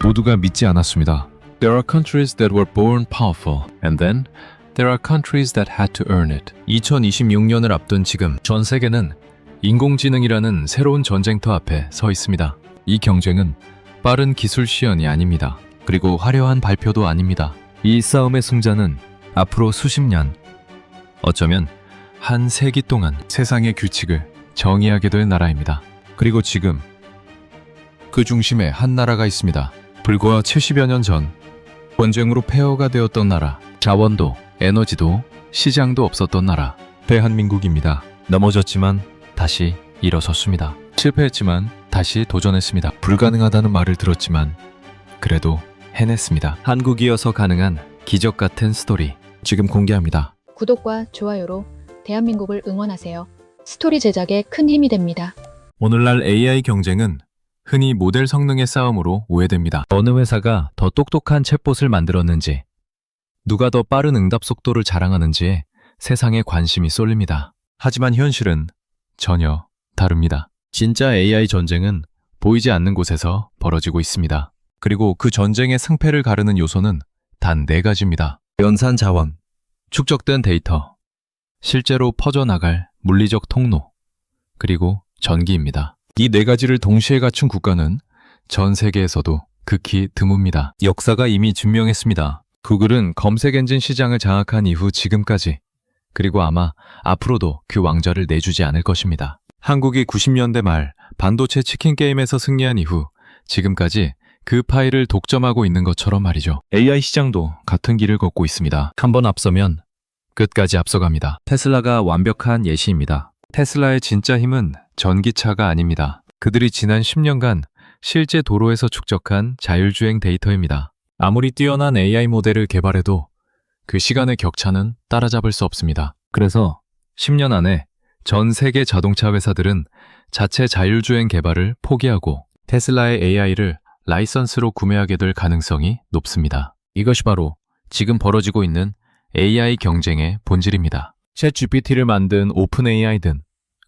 모두가 믿지 않았습니다. There are countries that were born powerful, and then there are countries that had to earn it. 2026년을 앞둔 지금 전 세계는 인공지능이라는 새로운 전쟁터 앞에 서 있습니다. 이 경쟁은 빠른 기술 시연이 아닙니다. 그리고 화려한 발표도 아닙니다. 이 싸움의 승자는 앞으로 수십 년, 어쩌면 한 세기 동안 세상의 규칙을 정의하게 될 나라입니다. 그리고 지금 그 중심에 한 나라가 있습니다. 불과 70여 년 전 전쟁으로 폐허가 되었던 나라, 자원도, 에너지도, 시장도 없었던 나라, 대한민국입니다. 넘어졌지만 다시 일어섰습니다. 실패했지만 다시 도전했습니다. 불가능하다는 말을 들었지만 그래도 해냈습니다. 한국이어서 가능한 기적 같은 스토리 지금 공개합니다. 구독과 좋아요로 대한민국을 응원하세요. 스토리 제작에 큰 힘이 됩니다. 오늘날 AI 경쟁은 흔히 모델 성능의 싸움으로 오해됩니다. 어느 회사가 더 똑똑한 챗봇을 만들었는지, 누가 더 빠른 응답 속도를 자랑하는지에 세상의 관심이 쏠립니다. 하지만 현실은 전혀 다릅니다. 진짜 AI 전쟁은 보이지 않는 곳에서 벌어지고 있습니다. 그리고 그 전쟁의 승패를 가르는 요소는 단 4가지입니다. 연산 자원, 축적된 데이터, 실제로 퍼져나갈 물리적 통로, 그리고 전기입니다. 이 4가지를 동시에 갖춘 국가는 전 세계에서도 극히 드뭅니다. 역사가 이미 증명했습니다. 구글은 검색 엔진 시장을 장악한 이후 지금까지, 그리고 아마 앞으로도 그 왕좌를 내주지 않을 것입니다. 한국이 90년대 말 반도체 치킨 게임에서 승리한 이후 지금까지 그 파일을 독점하고 있는 것처럼 말이죠. AI 시장도 같은 길을 걷고 있습니다. 한번 앞서면 끝까지 앞서갑니다. 테슬라가 완벽한 예시입니다. 테슬라의 진짜 힘은 전기차가 아닙니다. 그들이 지난 10년간 실제 도로에서 축적한 자율주행 데이터입니다. 아무리 뛰어난 AI 모델을 개발해도 그 시간의 격차는 따라잡을 수 없습니다. 그래서 10년 안에 전 세계 자동차 회사들은 자체 자율주행 개발을 포기하고 테슬라의 AI를 라이선스로 구매하게 될 가능성이 높습니다. 이것이 바로 지금 벌어지고 있는 AI 경쟁의 본질입니다. 챗 GPT를 만든 오픈 AI든,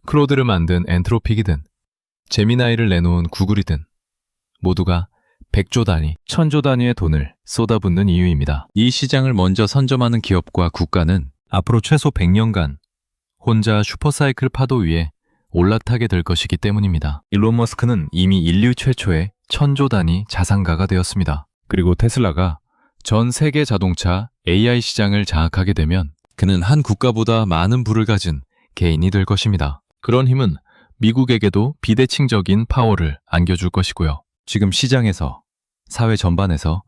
클로드를 만든 엔트로픽이든, 제미나이를 내놓은 구글이든 모두가 100조 단위, 1000조 단위의 돈을 쏟아붓는 이유입니다. 이 시장을 먼저 선점하는 기업과 국가는 앞으로 최소 100년간 혼자 슈퍼사이클 파도 위에 올라타게 될 것이기 때문입니다. 일론 머스크는 이미 인류 최초의 1000조 단위 자산가가 되었습니다. 그리고 테슬라가 전 세계 자동차 AI 시장을 장악하게 되면 그는 한 국가보다 많은 부를 가진 개인이 될 것입니다. 그런 힘은 미국에게도 비대칭적인 파워를 안겨줄 것이고요. 지금 시장에서, 사회 전반에서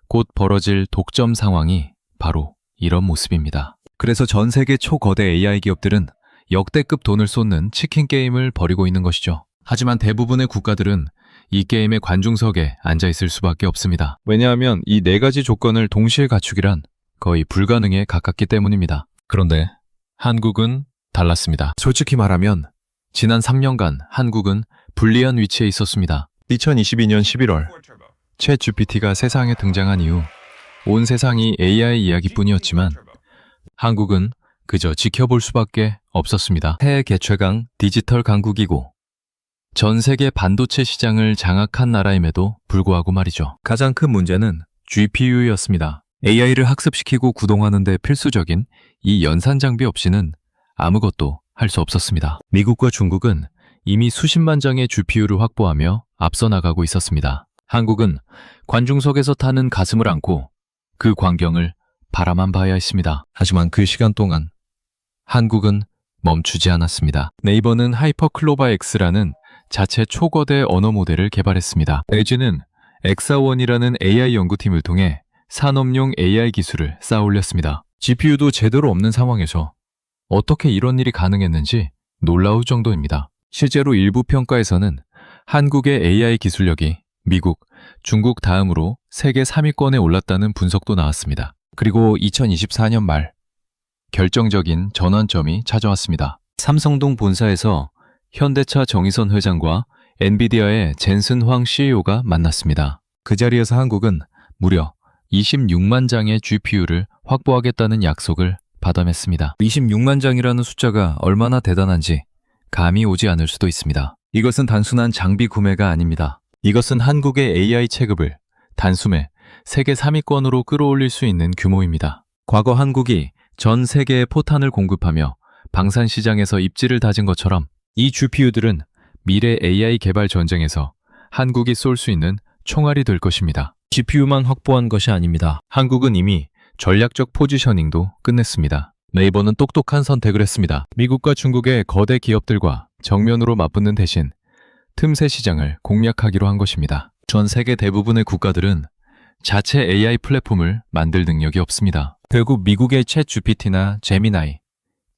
곧 벌어질 독점 상황이 바로 이런 모습입니다. 그래서 전 세계 초거대 AI 기업들은 역대급 돈을 쏟는 치킨 게임을 벌이고 있는 것이죠. 하지만 대부분의 국가들은 이 게임의 관중석에 앉아 있을 수밖에 없습니다. 왜냐하면 이 4가지 조건을 동시에 갖추기란 거의 불가능에 가깝기 때문입니다. 그런데 한국은 달랐습니다. 솔직히 말하면 지난 3년간 한국은 불리한 위치에 있었습니다. 2022년 11월 챗 GPT가 세상에 등장한 이후 온 세상이 AI 이야기뿐이었지만 한국은 그저 지켜볼 수밖에 없었습니다. 해외 개최강 디지털 강국이고 전 세계 반도체 시장을 장악한 나라임에도 불구하고 말이죠. 가장 큰 문제는 GPU였습니다. AI를 학습시키고 구동하는 데 필수적인 이 연산 장비 없이는 아무것도 할 수 없었습니다. 미국과 중국은 이미 수십만 장의 GPU를 확보하며 앞서 나가고 있었습니다. 한국은 관중석에서 타는 가슴을 안고 그 광경을 바라만 봐야 했습니다. 하지만 그 시간 동안 한국은 멈추지 않았습니다. 네이버는 하이퍼클로바 X라는 자체 초거대 언어 모델을 개발했습니다. LG는 엑사원이라는 AI 연구팀을 통해 산업용 AI 기술을 쌓아 올렸습니다. GPU도 제대로 없는 상황에서 어떻게 이런 일이 가능했는지 놀라울 정도입니다. 실제로 일부 평가에서는 한국의 AI 기술력이 미국, 중국 다음으로 세계 3위권에 올랐다는 분석도 나왔습니다. 그리고 2024년 말 결정적인 전환점이 찾아왔습니다. 삼성동 본사에서 현대차 정의선 회장과 엔비디아의 젠슨 황 CEO가 만났습니다. 그 자리에서 한국은 무려 26만 장의 GPU를 확보하겠다는 약속을 받아냈습니다. 26만 장이라는 숫자가 얼마나 대단한지 감이 오지 않을 수도 있습니다. 이것은 단순한 장비 구매가 아닙니다. 이것은 한국의 AI 체급을 단숨에 세계 3위권으로 끌어올릴 수 있는 규모입니다. 과거 한국이 전 세계에 포탄을 공급하며 방산 시장에서 입지를 다진 것처럼 이 GPU들은 미래 AI 개발 전쟁에서 한국이 쏠 수 있는 총알이 될 것입니다. GPU만 확보한 것이 아닙니다. 한국은 이미 전략적 포지셔닝도 끝냈습니다. 네이버는 똑똑한 선택을 했습니다. 미국과 중국의 거대 기업들과 정면으로 맞붙는 대신 틈새 시장을 공략하기로 한 것입니다. 전 세계 대부분의 국가들은 자체 AI 플랫폼을 만들 능력이 없습니다. 결국 미국의 챗 GPT나 제미나이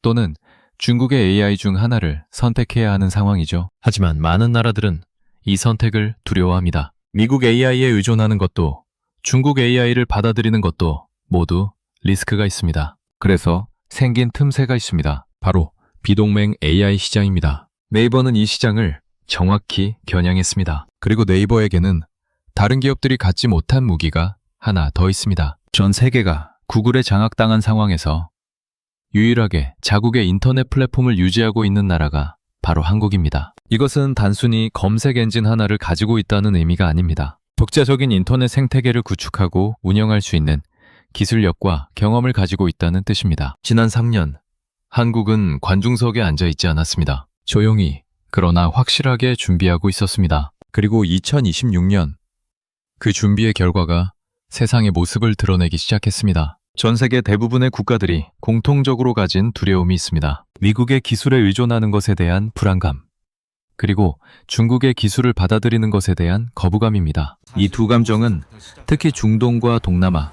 또는 중국의 AI 중 하나를 선택해야 하는 상황이죠. 하지만 많은 나라들은 이 선택을 두려워합니다. 미국 AI에 의존하는 것도 중국 AI를 받아들이는 것도 모두 리스크가 있습니다. 그래서 생긴 틈새가 있습니다. 바로 비동맹 AI 시장입니다. 네이버는 이 시장을 정확히 겨냥했습니다. 그리고 네이버에게는 다른 기업들이 갖지 못한 무기가 하나 더 있습니다. 전 세계가 구글에 장악당한 상황에서 유일하게 자국의 인터넷 플랫폼을 유지하고 있는 나라가 바로 한국입니다. 이것은 단순히 검색 엔진 하나를 가지고 있다는 의미가 아닙니다. 독자적인 인터넷 생태계를 구축하고 운영할 수 있는 기술력과 경험을 가지고 있다는 뜻입니다. 지난 3년, 한국은 관중석에 앉아 있지 않았습니다. 조용히, 그러나 확실하게 준비하고 있었습니다. 그리고 2026년, 그 준비의 결과가 세상의 모습을 드러내기 시작했습니다. 전 세계 대부분의 국가들이 공통적으로 가진 두려움이 있습니다. 미국의 기술에 의존하는 것에 대한 불안감, 그리고 중국의 기술을 받아들이는 것에 대한 거부감입니다. 이 두 감정은 특히 중동과 동남아,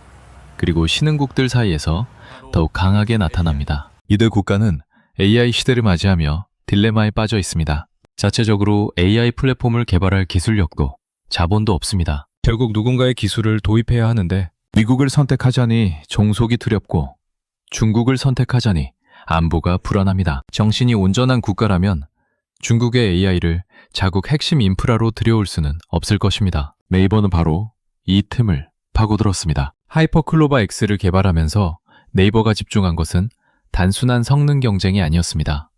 그리고 신흥국들 사이에서 더욱 강하게 나타납니다. 이들 국가는 AI 시대를 맞이하며 딜레마에 빠져 있습니다. 자체적으로 AI 플랫폼을 개발할 기술력도 자본도 없습니다. 결국 누군가의 기술을 도입해야 하는데 미국을 선택하자니 종속이 두렵고 중국을 선택하자니 안보가 불안합니다. 정신이 온전한 국가라면 중국의 AI를 자국 핵심 인프라로 들여올 수는 없을 것입니다. 네이버는 바로 이 틈을 파고들었습니다. 하이퍼클로바 X를 개발하면서 네이버가 집중한 것은 단순한 성능 경쟁이 아니었습니다.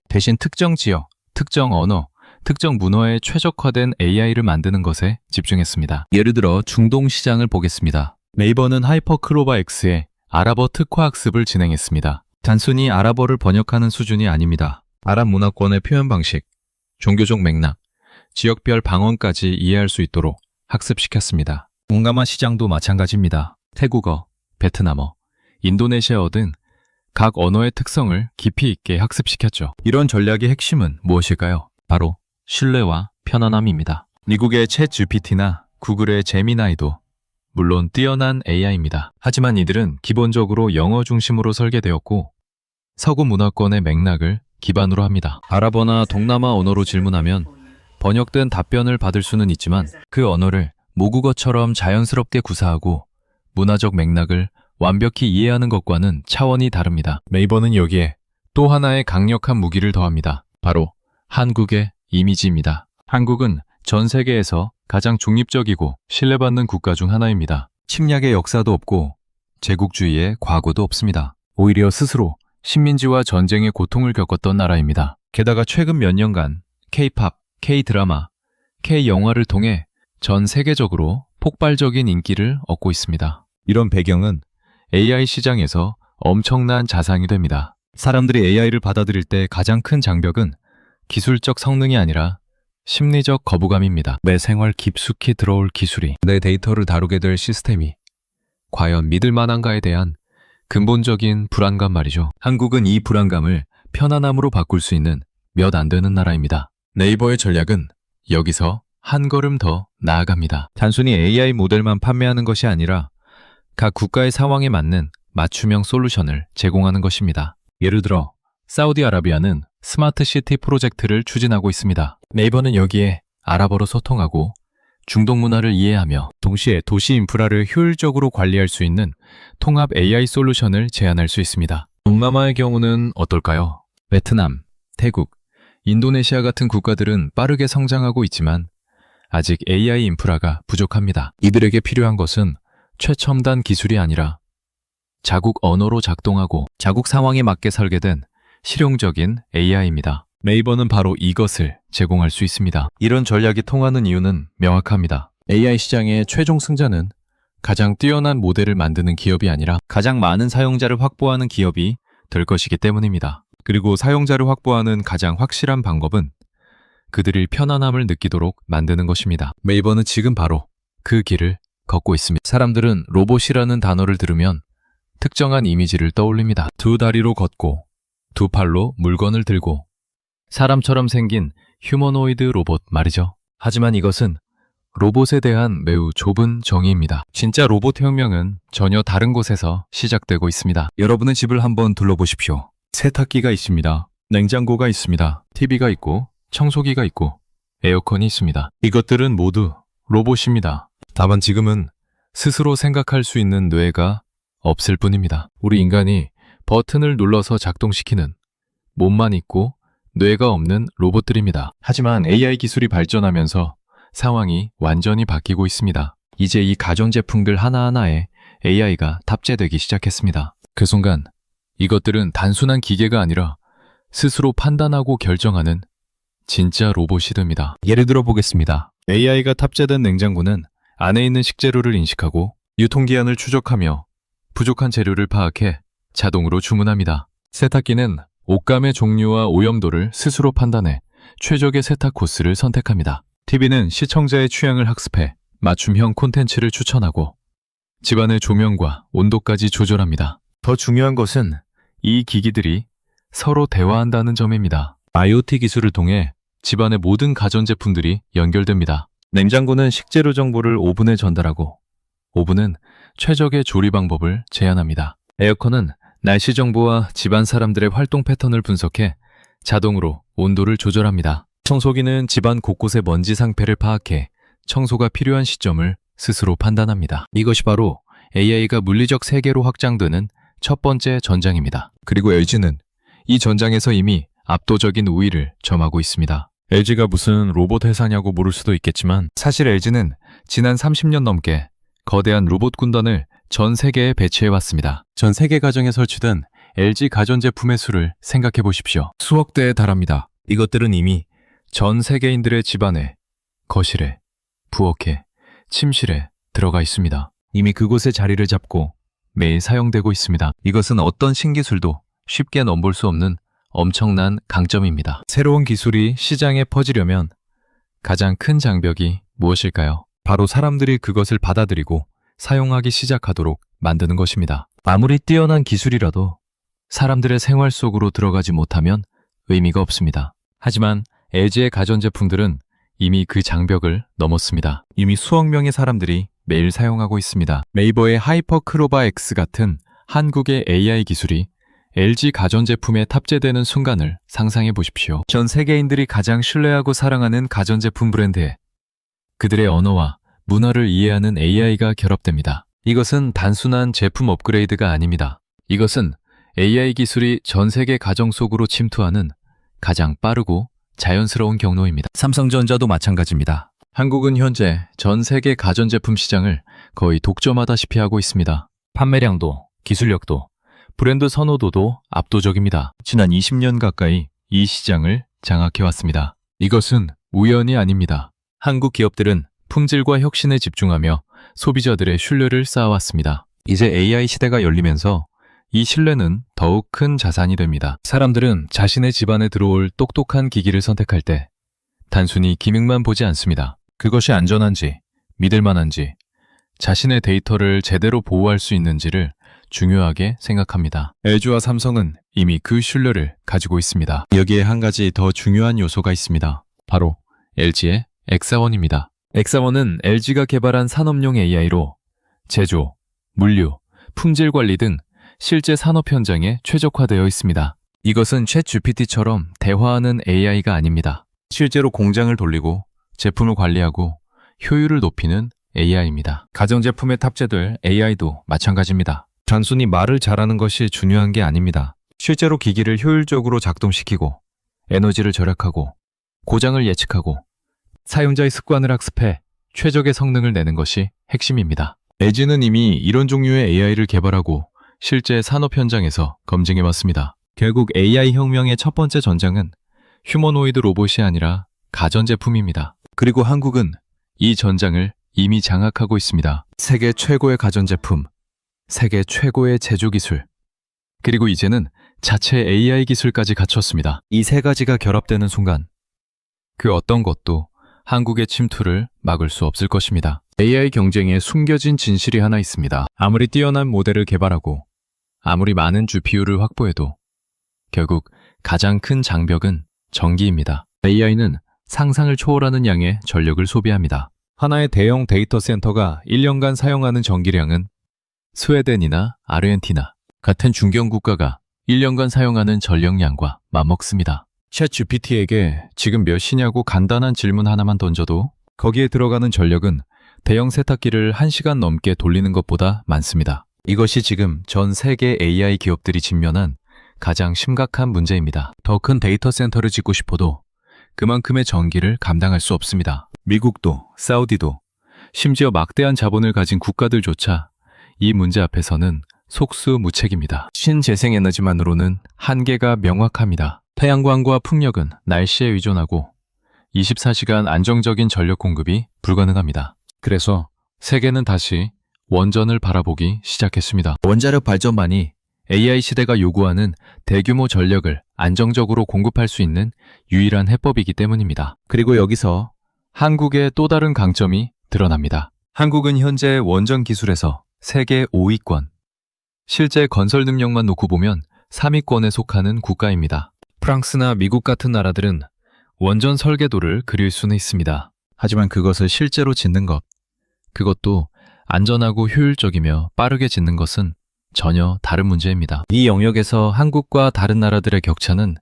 대신 특정 지역, 특정 언어, 특정 문화에 최적화된 AI를 만드는 것에 집중했습니다. 예를 들어 중동 시장을 보겠습니다. 네이버는 하이퍼클로바 X에 아랍어 특화 학습을 진행했습니다. 단순히 아랍어를 번역하는 수준이 아닙니다. 아랍 문화권의 표현 방식, 종교적 맥락, 지역별 방언까지 이해할 수 있도록 학습시켰습니다. 동남아 시장도 마찬가지입니다. 태국어, 베트남어, 인도네시아어 등 각 언어의 특성을 깊이 있게 학습시켰죠. 이런 전략의 핵심은 무엇일까요? 바로 신뢰와 편안함입니다. 미국의 챗 GPT나 구글의 제미나이도 물론 뛰어난 AI입니다. 하지만 이들은 기본적으로 영어 중심으로 설계되었고 서구 문화권의 맥락을 기반으로 합니다. 아랍어나 동남아 언어로 질문하면 번역된 답변을 받을 수는 있지만 그 언어를 모국어처럼 자연스럽게 구사하고 문화적 맥락을 완벽히 이해하는 것과는 차원이 다릅니다. 네이버는 여기에 또 하나의 강력한 무기를 더합니다. 바로 한국의 이미지입니다. 한국은 전 세계에서 가장 중립적이고 신뢰받는 국가 중 하나입니다. 침략의 역사도 없고 제국주의의 과거도 없습니다. 오히려 스스로 식민지와 전쟁의 고통을 겪었던 나라입니다. 게다가 최근 몇 년간 K-팝, K-드라마, K-영화를 통해 전 세계적으로 폭발적인 인기를 얻고 있습니다. 이런 배경은 AI 시장에서 엄청난 자산이 됩니다. 사람들이 AI를 받아들일 때 가장 큰 장벽은 기술적 성능이 아니라 심리적 거부감입니다. 내 생활 깊숙이 들어올 기술이, 내 데이터를 다루게 될 시스템이 과연 믿을 만한가에 대한 근본적인 불안감 말이죠. 한국은 이 불안감을 편안함으로 바꿀 수 있는 몇 안 되는 나라입니다. 네이버의 전략은 여기서 한 걸음 더 나아갑니다. 단순히 AI 모델만 판매하는 것이 아니라 각 국가의 상황에 맞는 맞춤형 솔루션을 제공하는 것입니다. 예를 들어 사우디아라비아는 스마트 시티 프로젝트를 추진하고 있습니다. 네이버는 여기에 아랍어로 소통하고 중동 문화를 이해하며 동시에 도시 인프라를 효율적으로 관리할 수 있는 통합 AI 솔루션을 제안할 수 있습니다. 동남아의 경우는 어떨까요? 베트남, 태국, 인도네시아 같은 국가들은 빠르게 성장하고 있지만 아직 AI 인프라가 부족합니다. 이들에게 필요한 것은 최첨단 기술이 아니라 자국 언어로 작동하고 자국 상황에 맞게 설계된 실용적인 AI입니다. 네이버는 바로 이것을 제공할 수 있습니다. 이런 전략이 통하는 이유는 명확합니다. AI 시장의 최종 승자는 가장 뛰어난 모델을 만드는 기업이 아니라 가장 많은 사용자를 확보하는 기업이 될 것이기 때문입니다. 그리고 사용자를 확보하는 가장 확실한 방법은 그들이 편안함을 느끼도록 만드는 것입니다. 네이버는 지금 바로 그 길을 걷고 있습니다. 사람들은 로봇이라는 단어를 들으면 특정한 이미지를 떠올립니다. 두 다리로 걷고 두 팔로 물건을 들고 사람처럼 생긴 휴머노이드 로봇 말이죠. 하지만 이것은 로봇에 대한 매우 좁은 정의입니다. 진짜 로봇 혁명은 전혀 다른 곳에서 시작되고 있습니다. 여러분의 집을 한번 둘러보십시오. 세탁기가 있습니다. 냉장고가 있습니다. TV가 있고 청소기가 있고 에어컨이 있습니다. 이것들은 모두 로봇입니다. 다만 지금은 스스로 생각할 수 있는 뇌가 없을 뿐입니다. 우리 인간이 버튼을 눌러서 작동시키는 몸만 있고 뇌가 없는 로봇들입니다. 하지만 AI 기술이 발전하면서 상황이 완전히 바뀌고 있습니다. 이제 이 가전제품들 하나하나에 AI가 탑재되기 시작했습니다. 그 순간 이것들은 단순한 기계가 아니라 스스로 판단하고 결정하는 진짜 로봇이 됩니다. 예를 들어 보겠습니다. AI가 탑재된 냉장고는 안에 있는 식재료를 인식하고 유통기한을 추적하며 부족한 재료를 파악해 자동으로 주문합니다. 세탁기는 옷감의 종류와 오염도를 스스로 판단해 최적의 세탁 코스를 선택합니다. TV는 시청자의 취향을 학습해 맞춤형 콘텐츠를 추천하고 집안의 조명과 온도까지 조절합니다. 더 중요한 것은 이 기기들이 서로 대화한다는 점입니다. IoT 기술을 통해 집안의 모든 가전제품들이 연결됩니다. 냉장고는 식재료 정보를 오븐에 전달하고 오븐은 최적의 조리 방법을 제안합니다. 에어컨은 날씨 정보와 집안 사람들의 활동 패턴을 분석해 자동으로 온도를 조절합니다. 청소기는 집안 곳곳의 먼지 상태를 파악해 청소가 필요한 시점을 스스로 판단합니다. 이것이 바로 AI가 물리적 세계로 확장되는 첫 번째 전장입니다. 그리고 LG는 이 전장에서 이미 압도적인 우위를 점하고 있습니다. LG가 무슨 로봇 회사냐고 물을 수도 있겠지만 사실 LG는 지난 30년 넘게 거대한 로봇 군단을 전 세계에 배치해왔습니다. 전 세계 가정에 설치된 LG 가전제품의 수를 생각해 보십시오. 수억 대에 달합니다. 이것들은 이미 전 세계인들의 집안에, 거실에, 부엌에, 침실에 들어가 있습니다. 이미 그곳에 자리를 잡고 매일 사용되고 있습니다. 이것은 어떤 신기술도 쉽게 넘볼 수 없는 엄청난 강점입니다. 새로운 기술이 시장에 퍼지려면 가장 큰 장벽이 무엇일까요? 바로 사람들이 그것을 받아들이고 사용하기 시작하도록 만드는 것입니다. 아무리 뛰어난 기술이라도 사람들의 생활 속으로 들어가지 못하면 의미가 없습니다. 하지만 LG의 가전제품들은 이미 그 장벽을 넘었습니다. 이미 수억 명의 사람들이 매일 사용하고 있습니다. 네이버의 하이퍼크로바 X 같은 한국의 AI 기술이 LG 가전제품에 탑재되는 순간을 상상해 보십시오. 전 세계인들이 가장 신뢰하고 사랑하는 가전제품 브랜드에 그들의 언어와 문화를 이해하는 AI가 결합됩니다. 이것은 단순한 제품 업그레이드가 아닙니다. 이것은 AI 기술이 전 세계 가정 속으로 침투하는 가장 빠르고 자연스러운 경로입니다. 삼성전자도 마찬가지입니다. 한국은 현재 전 세계 가전제품 시장을 거의 독점하다시피 하고 있습니다. 판매량도, 기술력도, 브랜드 선호도도 압도적입니다. 지난 20년 가까이 이 시장을 장악해왔습니다. 이것은 우연이 아닙니다. 한국 기업들은 품질과 혁신에 집중하며 소비자들의 신뢰를 쌓아왔습니다. 이제 AI 시대가 열리면서 이 신뢰는 더욱 큰 자산이 됩니다. 사람들은 자신의 집안에 들어올 똑똑한 기기를 선택할 때 단순히 기능만 보지 않습니다. 그것이 안전한지, 믿을 만한지, 자신의 데이터를 제대로 보호할 수 있는지를 중요하게 생각합니다. LG와 삼성은 이미 그 신뢰를 가지고 있습니다. 여기에 한 가지 더 중요한 요소가 있습니다. 바로 LG의 엑사원입니다. 엑사원은 LG가 개발한 산업용 AI로 제조, 물류, 품질 관리 등 실제 산업 현장에 최적화되어 있습니다. 이것은 챗 GPT처럼 대화하는 AI가 아닙니다. 실제로 공장을 돌리고 제품을 관리하고 효율을 높이는 AI입니다. 가전제품에 탑재될 AI도 마찬가지입니다. 단순히 말을 잘하는 것이 중요한 게 아닙니다. 실제로 기기를 효율적으로 작동시키고 에너지를 절약하고 고장을 예측하고 사용자의 습관을 학습해 최적의 성능을 내는 것이 핵심입니다. LG는 이미 이런 종류의 AI를 개발하고 실제 산업 현장에서 검증해왔습니다. 결국 AI 혁명의 첫 번째 전장은 휴머노이드 로봇이 아니라 가전제품입니다. 그리고 한국은 이 전장을 이미 장악하고 있습니다. 세계 최고의 가전제품, 세계 최고의 제조기술, 그리고 이제는 자체 AI 기술까지 갖췄습니다. 이 세 가지가 결합되는 순간 그 어떤 것도 한국의 침투를 막을 수 없을 것입니다. AI 경쟁에 숨겨진 진실이 하나 있습니다. 아무리 뛰어난 모델을 개발하고 아무리 많은 GPU를 확보해도 결국 가장 큰 장벽은 전기입니다. AI는 상상을 초월하는 양의 전력을 소비합니다. 하나의 대형 데이터 센터가 1년간 사용하는 전기량은 스웨덴이나 아르헨티나 같은 중견 국가가 1년간 사용하는 전력량과 맞먹습니다. 챗GPT에게 지금 몇 시냐고 간단한 질문 하나만 던져도 거기에 들어가는 전력은 대형 세탁기를 1시간 넘게 돌리는 것보다 많습니다. 이것이 지금 전 세계 AI 기업들이 직면한 가장 심각한 문제입니다. 더 큰 데이터 센터를 짓고 싶어도 그만큼의 전기를 감당할 수 없습니다. 미국도, 사우디도, 심지어 막대한 자본을 가진 국가들조차 이 문제 앞에서는 속수무책입니다. 신재생에너지만으로는 한계가 명확합니다. 태양광과 풍력은 날씨에 의존하고 24시간 안정적인 전력 공급이 불가능합니다. 그래서 세계는 다시 원전을 바라보기 시작했습니다. 원자력 발전만이 AI 시대가 요구하는 대규모 전력을 안정적으로 공급할 수 있는 유일한 해법이기 때문입니다. 그리고 여기서 한국의 또 다른 강점이 드러납니다. 한국은 현재 원전 기술에서 세계 5위권, 실제 건설 능력만 놓고 보면 3위권에 속하는 국가입니다. 프랑스나 미국 같은 나라들은 원전 설계도를 그릴 수는 있습니다. 하지만 그것을 실제로 짓는 것, 그것도 안전하고 효율적이며 빠르게 짓는 것은 전혀 다른 문제입니다. 이 영역에서 한국과 다른 나라들의 격차는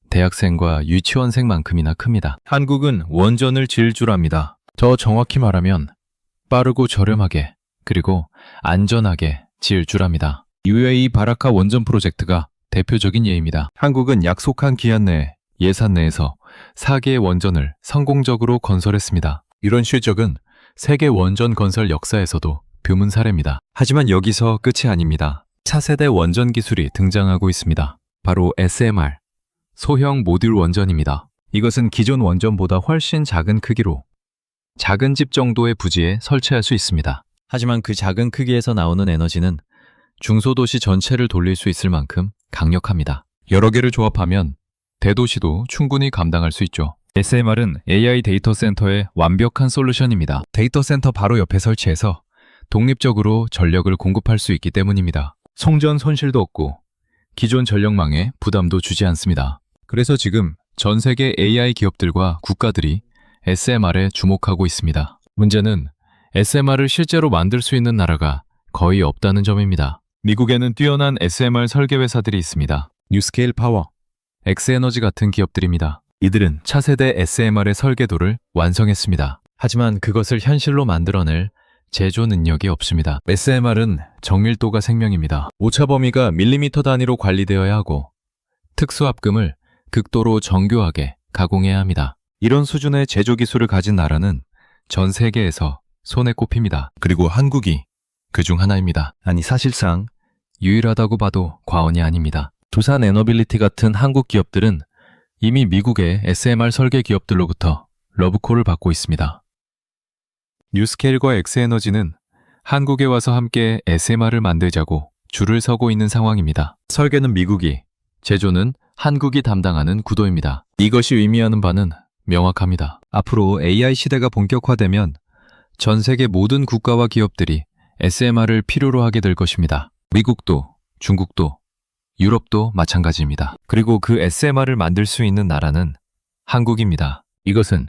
대학생과 유치원생만큼이나 큽니다. 한국은 원전을 지을 줄 압니다. 더 정확히 말하면 빠르고 저렴하게 그리고 안전하게 지을 줄 압니다. UAE 바라카 원전 프로젝트가 대표적인 예입니다. 한국은 약속한 기한 내에 예산 내에서 4개의 원전을 성공적으로 건설했습니다. 이런 실적은 세계 원전 건설 역사에서도 드문 사례입니다. 하지만 여기서 끝이 아닙니다. 차세대 원전 기술이 등장하고 있습니다. 바로 SMR, 소형 모듈 원전입니다. 이것은 기존 원전보다 훨씬 작은 크기로 작은 집 정도의 부지에 설치할 수 있습니다. 하지만 그 작은 크기에서 나오는 에너지는 중소도시 전체를 돌릴 수 있을 만큼 강력합니다. 여러 개를 조합하면 대도시도 충분히 감당할 수 있죠. SMR은 AI 데이터 센터의 완벽한 솔루션입니다. 데이터 센터 바로 옆에 설치해서 독립적으로 전력을 공급할 수 있기 때문입니다. 송전 손실도 없고 기존 전력망에 부담도 주지 않습니다. 그래서 지금 전 세계 AI 기업들과 국가들이 SMR에 주목하고 있습니다. 문제는 SMR을 실제로 만들 수 있는 나라가 거의 없다는 점입니다. 미국에는 뛰어난 SMR 설계 회사들이 있습니다. 뉴스케일 파워, 엑스에너지 같은 기업들입니다. 이들은 차세대 SMR의 설계도를 완성했습니다. 하지만 그것을 현실로 만들어낼 제조 능력이 없습니다. SMR은 정밀도가 생명입니다. 오차 범위가 밀리미터 단위로 관리되어야 하고 특수합금을 극도로 정교하게 가공해야 합니다. 이런 수준의 제조 기술을 가진 나라는 전 세계에서 손에 꼽힙니다. 그리고 한국이 그중 하나입니다. 아니 사실상 유일하다고 봐도 과언이 아닙니다. 두산 에너빌리티 같은 한국 기업들은 이미 미국의 SMR 설계 기업들로부터 러브콜을 받고 있습니다. 뉴스케일과 엑스에너지는 한국에 와서 함께 SMR을 만들자고 줄을 서고 있는 상황입니다. 설계는 미국이, 제조는 한국이 담당하는 구도입니다. 이것이 의미하는 바는 명확합니다. 앞으로 AI 시대가 본격화되면 전 세계 모든 국가와 기업들이 SMR을 필요로 하게 될 것입니다. 미국도, 중국도, 유럽도 마찬가지입니다. 그리고 그 SMR을 만들 수 있는 나라는 한국입니다. 이것은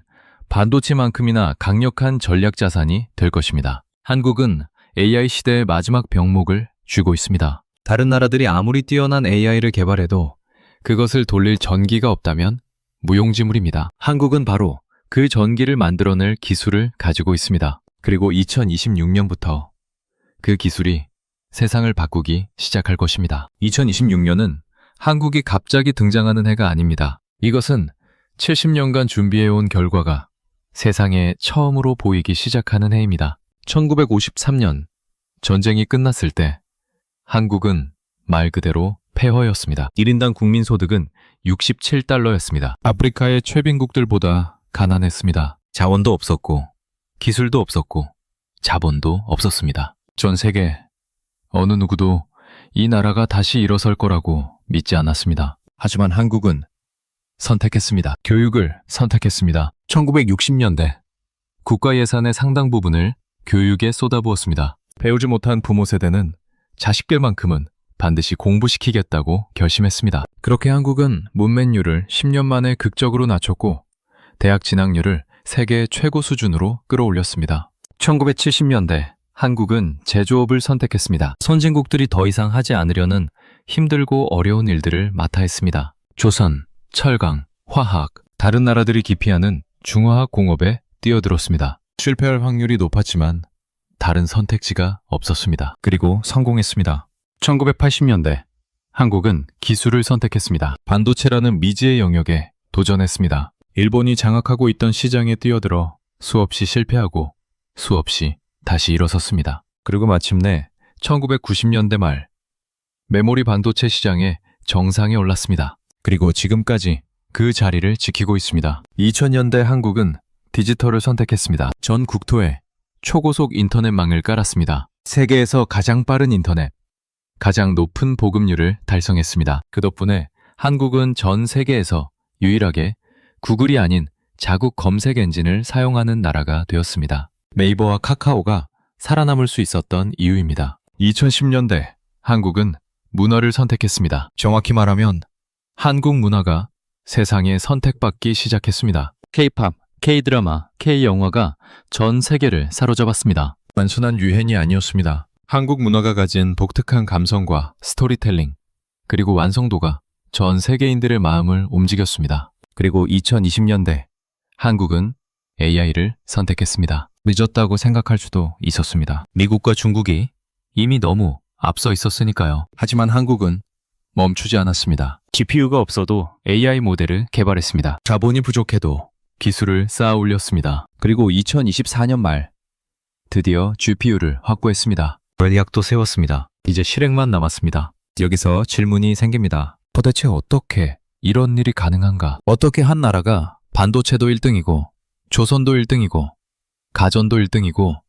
반도체만큼이나 강력한 전략 자산이 될 것입니다. 한국은 AI 시대의 마지막 병목을 쥐고 있습니다. 다른 나라들이 아무리 뛰어난 AI를 개발해도 그것을 돌릴 전기가 없다면 무용지물입니다. 한국은 바로 그 전기를 만들어낼 기술을 가지고 있습니다. 그리고 2026년부터 그 기술이 세상을 바꾸기 시작할 것입니다. 2026년은 한국이 갑자기 등장하는 해가 아닙니다. 이것은 70년간 준비해온 결과가 세상에 처음으로 보이기 시작하는 해입니다. 1953년 전쟁이 끝났을 때 한국은 말 그대로 폐허였습니다. 1인당 국민소득은 67달러였습니다. 아프리카의 최빈국들보다 가난했습니다. 자원도 없었고 기술도 없었고 자본도 없었습니다. 전 세계 어느 누구도 이 나라가 다시 일어설 거라고 믿지 않았습니다. 하지만 한국은 선택했습니다. 교육을 선택했습니다. 1960년대 국가 예산의 상당 부분을 교육에 쏟아부었습니다. 배우지 못한 부모 세대는 자식들만큼은 반드시 공부시키겠다고 결심했습니다. 그렇게 한국은 문맹률을 10년 만에 극적으로 낮췄고 대학 진학률을 세계 최고 수준으로 끌어올렸습니다. 1970년대 한국은 제조업을 선택했습니다. 선진국들이 더 이상 하지 않으려는 힘들고 어려운 일들을 맡아 했습니다. 조선, 철강, 화학, 다른 나라들이 기피하는 중화학 공업에 뛰어들었습니다. 실패할 확률이 높았지만 다른 선택지가 없었습니다. 그리고 성공했습니다. 1980년대 한국은 기술을 선택했습니다. 반도체라는 미지의 영역에 도전했습니다. 일본이 장악하고 있던 시장에 뛰어들어 수없이 실패하고 수없이 다시 일어섰습니다. 그리고 마침내 1990년대 말 메모리 반도체 시장에 정상에 올랐습니다. 그리고 지금까지 그 자리를 지키고 있습니다. 2000년대 한국은 디지털을 선택했습니다. 전 국토에 초고속 인터넷망을 깔았습니다. 세계에서 가장 빠른 인터넷, 가장 높은 보급률을 달성했습니다. 그 덕분에 한국은 전 세계에서 유일하게 구글이 아닌 자국 검색 엔진을 사용하는 나라가 되었습니다. 네이버와 카카오가 살아남을 수 있었던 이유입니다. 2010년대 한국은 문어를 선택했습니다. 정확히 말하면 한국 문화가 세상에 선택받기 시작했습니다. K-팝, K-드라마, K-영화가 전 세계를 사로잡았습니다. 단순한 유행이 아니었습니다. 한국 문화가 가진 독특한 감성과 스토리텔링, 그리고 완성도가 전 세계인들의 마음을 움직였습니다. 그리고 2020년대 한국은 AI를 선택했습니다. 늦었다고 생각할 수도 있었습니다. 미국과 중국이 이미 너무 앞서 있었으니까요. 하지만 한국은 멈추지 않았습니다. GPU가 없어도 AI 모델을 개발했습니다. 자본이 부족해도 기술을 쌓아 올렸습니다. 그리고 2024년 말 드디어 GPU를 확보했습니다. 전략도 세웠습니다. 이제 실행만 남았습니다. 여기서 질문이 생깁니다. 도대체 어떻게 이런 일이 가능한가? 어떻게 한 나라가 반도체도 1등이고 조선도 1등이고 가전도 1등이고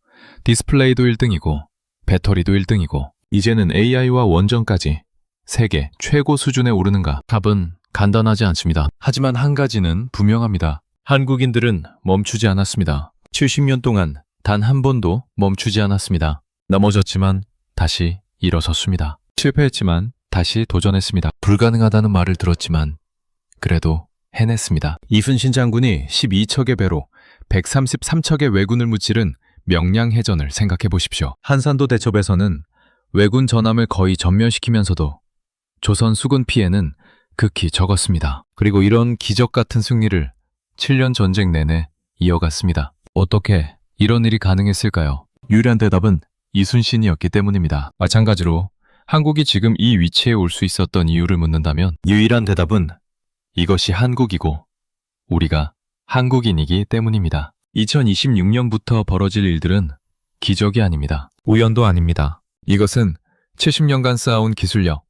디스플레이도 1등이고 배터리도 1등이고 이제는 AI와 원전까지 세계 최고 수준에 오르는가? 답은 간단하지 않습니다. 하지만 한 가지는 분명합니다. 한국인들은 멈추지 않았습니다. 70년 동안 단 한 번도 멈추지 않았습니다. 넘어졌지만 다시 일어섰습니다. 실패했지만 다시 도전했습니다. 불가능하다는 말을 들었지만 그래도 해냈습니다. 이순신 장군이 12척의 배로 133척의 왜군을 무찌른 명량해전을 생각해 보십시오. 한산도 대첩에서는 왜군 전함을 거의 전면시키면서도 조선 수군 피해는 극히 적었습니다. 그리고 이런 기적 같은 승리를 7년 전쟁 내내 이어갔습니다. 어떻게 이런 일이 가능했을까요? 유일한 대답은 이순신이었기 때문입니다. 마찬가지로 한국이 지금 이 위치에 올 수 있었던 이유를 묻는다면 유일한 대답은 이것이 한국이고 우리가 한국인이기 때문입니다. 2026년부터 벌어질 일들은 기적이 아닙니다. 우연도 아닙니다. 이것은 70년간 쌓아온 기술력,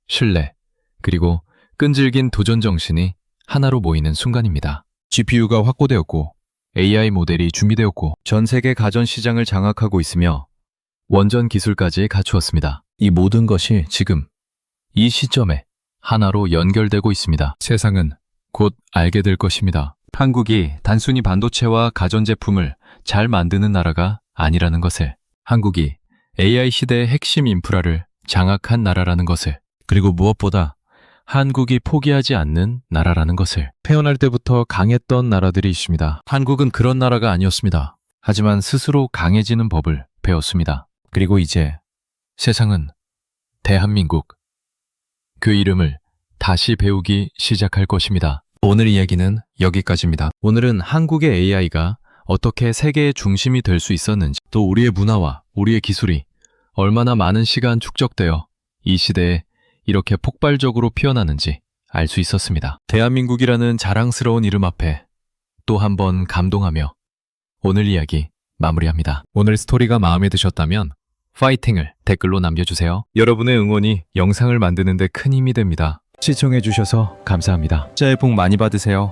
신뢰, 그리고 끈질긴 도전 정신이 하나로 모이는 순간입니다. GPU가 확보되었고 AI 모델이 준비되었고 전 세계 가전 시장을 장악하고 있으며 원전 기술까지 갖추었습니다. 이 모든 것이 지금 이 시점에 하나로 연결되고 있습니다. 세상은 곧 알게 될 것입니다. 한국이 단순히 반도체와 가전제품을 잘 만드는 나라가 아니라는 것을, 한국이 AI 시대의 핵심 인프라를 장악한 나라라는 것을, 그리고 무엇보다 한국이 포기하지 않는 나라라는 것을. 태어날 때부터 강했던 나라들이 있습니다. 한국은 그런 나라가 아니었습니다. 하지만 스스로 강해지는 법을 배웠습니다. 그리고 이제 세상은 대한민국, 그 이름을 다시 배우기 시작할 것입니다. 오늘 이야기는 여기까지입니다. 오늘은 한국의 AI가 어떻게 세계의 중심이 될 수 있었는지, 또 우리의 문화와 우리의 기술이 얼마나 많은 시간 축적되어 이 시대에 이렇게 폭발적으로 피어나는지 알 수 있었습니다. 대한민국이라는 자랑스러운 이름 앞에 또 한 번 감동하며 오늘 이야기 마무리합니다. 오늘 스토리가 마음에 드셨다면 파이팅을 댓글로 남겨주세요. 여러분의 응원이 영상을 만드는 데 큰 힘이 됩니다. 시청해주셔서 감사합니다. 새해 복 많이 받으세요.